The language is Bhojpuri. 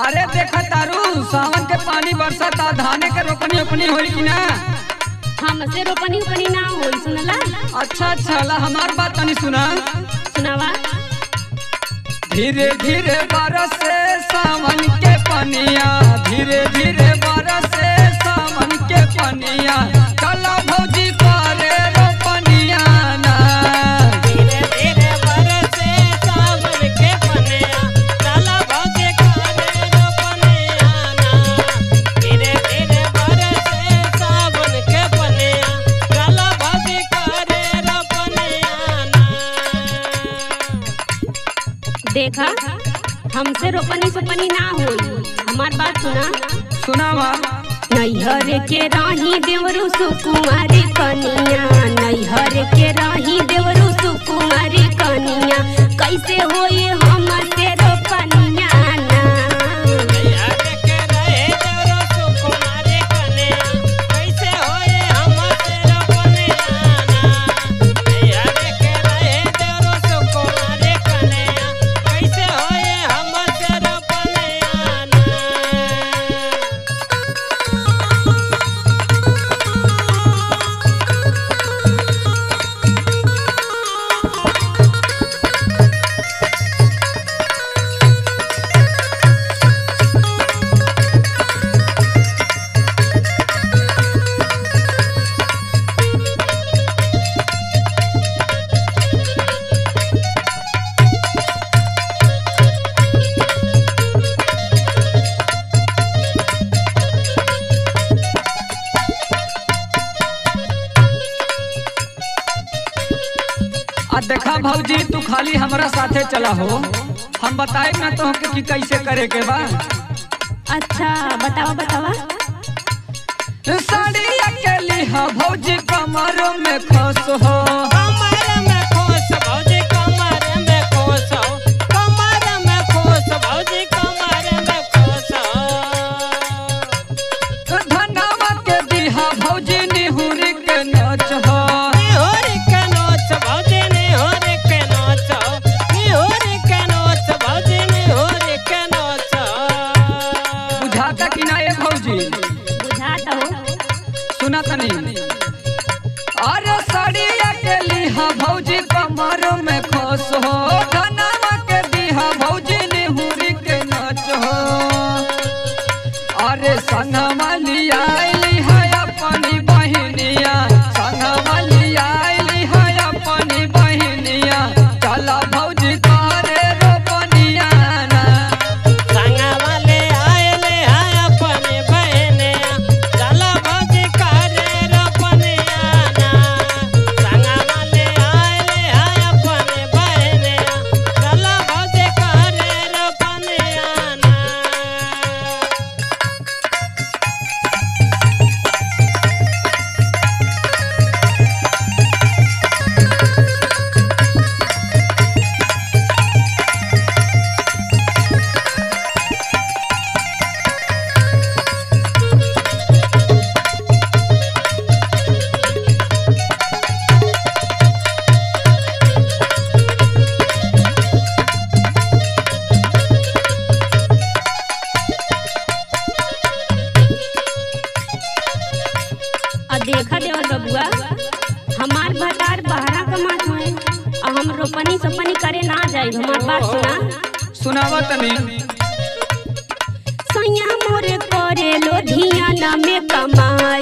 अरे देखा तारू सावन के पानी बरसाता धाने के रोपनी उपनी होई कि ना? हमसे रोपनी उपनी ना होई सुनला। अच्छा ला हमार बात तनी सुना। सुनावा। धीरे धीरे बरसे सावन के पनिया, धीरे धीरे बरसे सावन के पनिया, चला भौजी करे रोपनिया ना। धीरे धीरे बरसे सावन के पनिया, चला भौजी करे रोपनिया ना। धीरे धीरे बरसे सावन के पनिया, चला भौजी करे रोपनिया ना। देखा हमसे रोपनी सुपनी ना होई, हमार बात सुना। सुनावा। नैहर के राही देवरु सुकुमारी कनिया, नैहर के राही देवरु सुकुमारी कनिया, कैसे होई हमसे रोपनिया ना। नैहर के रहे देवरु सुकुमारी कनिया, कैसे होई हमसे रोपनिया ना। नैहर के रहे देवरु सुकुमारी कनिया, कैसे होई हमसे रोपनिया ना। देखा भौजी तू खाली हमारा साथे चला हो, हम बताए ना तो कि कैसे करे के बा। अच्छा बतावा बतावा। साड़ी अकेली हा भौजी कमर में खस हो, कमर में खोस भौजी कमर में खोस हो, कमर में खोस भौजी कमर में खोस हो। धनवा के दिहा भौजी निहुर के नाच हो, निहुर के नाच भौजी निहुर के नाच हो, निहुर के नाच भौजी निहुर के नाच हो। बुझाता कि ना ये भौजी? बुझाता हो। सुना तनी। अरे साड़ी अकेली हा भौजी कमर में खस हो, धनवा के दिहा भौजी निहुर के नाच हो। अरे संगमा लिया है अपनी बहनिया, संगमा लिया है अपनी बहनिया, चला भौजी करे रोपनिया ना। संगवा ले आएले है अपने बहनिया, चला भौजी करे रोपनिया ना। संगवा ले आएले है अपने बहनिया, चला भौजी करे रोपनिया ना। देखा देवर बबुआ, हमार भतार बहरा कमात है और हम रोपनी सपनी करे ना जाए। हमार बात सुना। सुनावा तनी। सैया मोरे करे लोधियाना में कमाई,